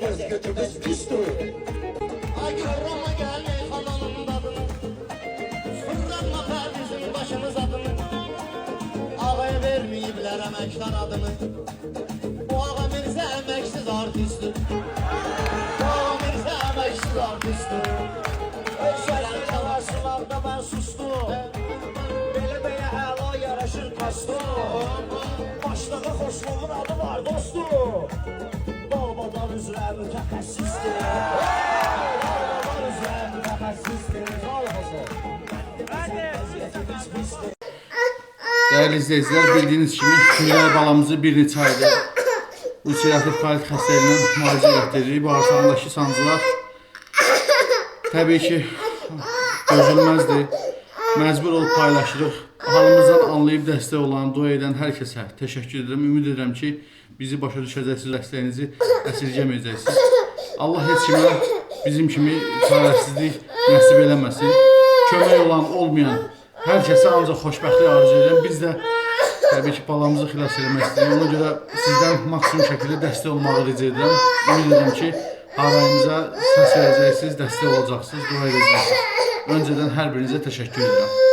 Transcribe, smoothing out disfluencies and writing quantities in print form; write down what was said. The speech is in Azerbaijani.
göz götümüz pistir. Ay karama gelme hanımın adını, fırlanma perdizin başımız adını. Ağaya vermeyiblər əməkdar adını. Bu ağa Mirzə əməksiz artistdir. Bu ağa Mirzə əməksiz artistdir. Ölçələr çalasınlarda mən sustum. Belə əla yaraşır kastum. Başlığı Xoşlovun adı var dostum. Dolmadan üzrə mütəxəssisdir. Dolmadan üzrə mütəxəssisdir. Sağ olasın. Vəziyyətimiz pisdir. Değerli izleyiciler, bildiğiniz gibi Gülər balamızı bir neçə ayda ulserativ kolit xəstəliyinə müalicə etdiririk. Bağırsağındakı sancılar təbii ki dözülməzdir. Məcbur olub paylaşırıq. Halımızdan anlayıb dəstək olan, dua edən hər kəsə təşəkkür edirəm. Ümid edirəm ki, bizi başa düşəcəksiniz, dəstəyinizi əsirgəməyəcəksiniz. Allah heç kimə bizim kimi çarəsizlik nəsib eləməsin. Kömək olan, olmayan hər kəsə ancaq xoşbəxtlik arzu edirəm. Biz də təbii ki, balamızı xilas eləmək istəyirik. Ona görə sizdən maksimum şəkildə dəstək olmağı rica edirəm. Ümid edirəm ki, harayımıza səs verəcəksiniz, dəstək olacaqsınız, dua edəcəksiniz. Öncədən hər birinizə təşəkkür edirəm.